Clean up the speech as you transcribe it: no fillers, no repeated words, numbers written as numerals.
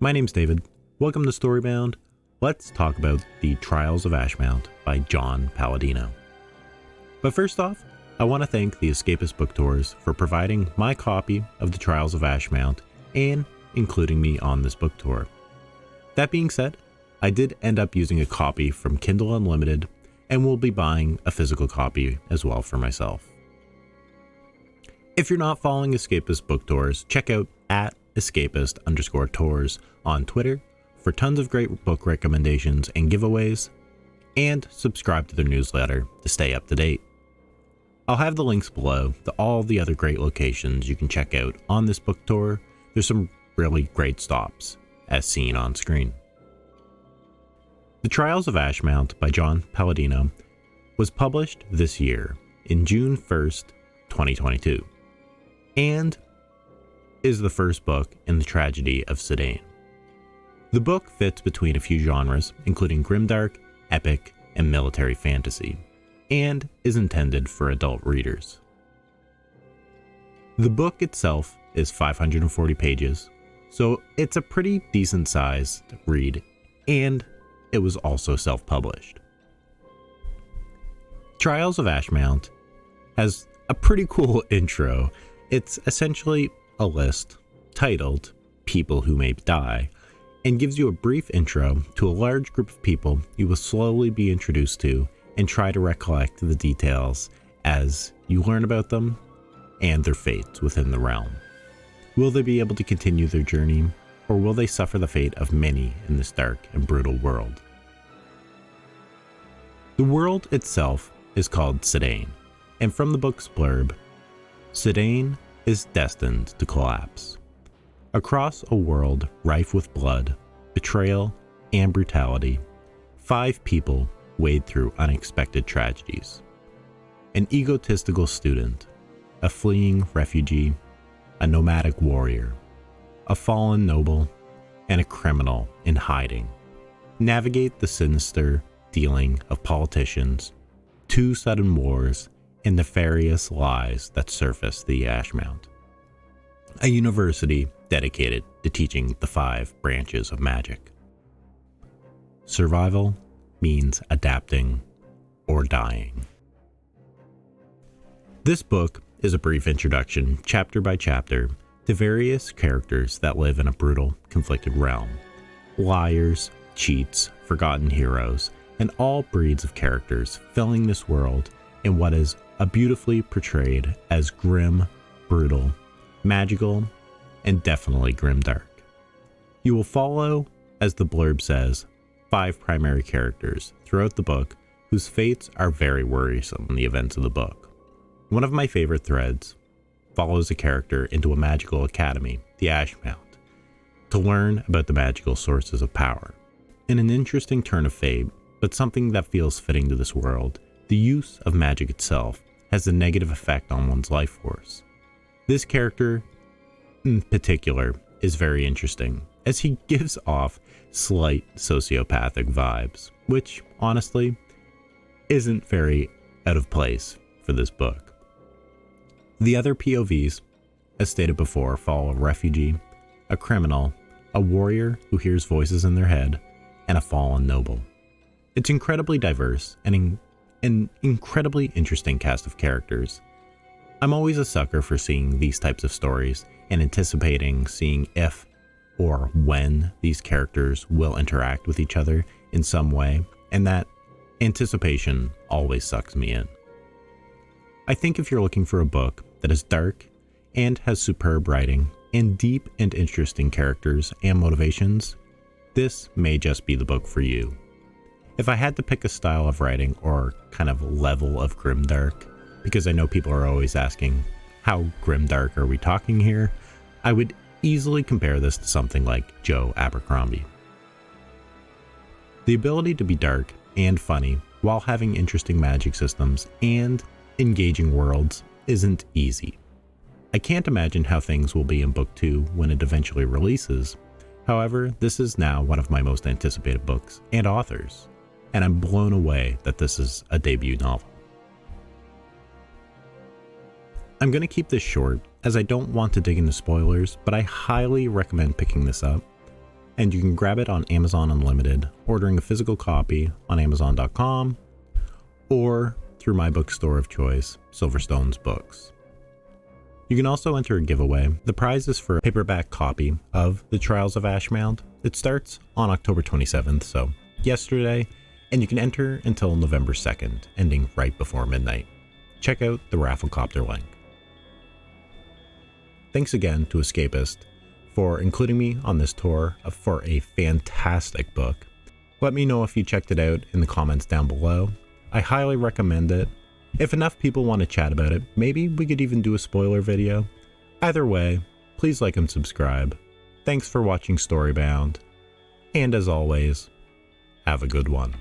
My name's David. Welcome to Storybound. Let's talk about the Trials of Ashmount by John Palladino. But first off, I want to thank the Escapist Book Tours for providing my copy of the Trials of Ashmount and including me on this book tour. That being said, I did end up using a copy from Kindle Unlimited and will be buying a physical copy as well for myself. If you're not following Escapist Book Tours, check out @escapist_tours on Twitter for tons of great book recommendations and giveaways, and subscribe to their newsletter to stay up to date. I'll have the links below to all the other great locations you can check out on this book tour. There's some really great stops, as seen on screen. The Trials of Ashmount by John Palladino was published this year in June 1st, 2022, and is the first book in the tragedy of Cedain. The book fits between a few genres, including grimdark, epic, and military fantasy, and is intended for adult readers. The book itself is 540 pages, so it's a pretty decent sized read, and it was also self-published. Trials of Ashmount has a pretty cool intro. It's essentially a list titled People Who May Die, and gives you a brief intro to a large group of people you will slowly be introduced to and try to recollect the details as you learn about them and their fates within the realm. Will they be able to continue their journey, or will they suffer the fate of many in this dark and brutal world? The world itself is called Cedain, and from the book's blurb, Cedain is destined to collapse. Across a world rife with blood, betrayal, and brutality, 5 people wade through unexpected tragedies. An egotistical student, a fleeing refugee, a nomadic warrior, a fallen noble, and a criminal in hiding navigate the sinister dealing of politicians, 2 sudden wars, and nefarious lies that surface the Ashmount, a university dedicated to teaching the 5 branches of magic. Survival means adapting or dying. This book is a brief introduction, chapter by chapter, to various characters that live in a brutal, conflicted realm. Liars, cheats, forgotten heroes, and all breeds of characters filling this world in what is a beautifully portrayed as grim, brutal, magical, and definitely grimdark. You will follow, as the blurb says, 5 primary characters throughout the book whose fates are very worrisome in the events of the book. One of my favorite threads follows a character into a magical academy, the Ashmount, to learn about the magical sources of power. In an interesting turn of fate, but something that feels fitting to this world, the use of magic itself has a negative effect on one's life force. This character in particular is very interesting, as he gives off slight sociopathic vibes, which honestly isn't very out of place for this book. The other POVs, as stated before, follow a refugee, a criminal, a warrior who hears voices in their head, and a fallen noble. It's incredibly diverse and an incredibly interesting cast of characters. I'm always a sucker for seeing these types of stories and anticipating seeing if or when these characters will interact with each other in some way, and that anticipation always sucks me in. I think if you're looking for a book that is dark and has superb writing and deep and interesting characters and motivations, this may just be the book for you. If I had to pick a style of writing or kind of level of grimdark, because I know people are always asking, how grimdark are we talking here? I would easily compare this to something like Joe Abercrombie. The ability to be dark and funny while having interesting magic systems and engaging worlds isn't easy. I can't imagine how things will be in book 2 when it eventually releases. However, this is now one of my most anticipated books and authors, and I'm blown away that this is a debut novel. I'm going to keep this short as I don't want to dig into spoilers, but I highly recommend picking this up. and you can grab it on Amazon Unlimited, ordering a physical copy on Amazon.com or through my bookstore of choice, Silverstone's Books. You can also enter a giveaway. The prize is for a paperback copy of The Trials of Ashmount. It starts on October 27th, so yesterday, and you can enter until November 2nd, ending right before midnight. Check out the Rafflecopter link. Thanks again to Escapist for including me on this tour for a fantastic book. Let me know if you checked it out in the comments down below. I highly recommend it. If enough people want to chat about it, maybe we could even do a spoiler video. Either way, please like and subscribe. Thanks for watching Storybound, and as always, have a good one.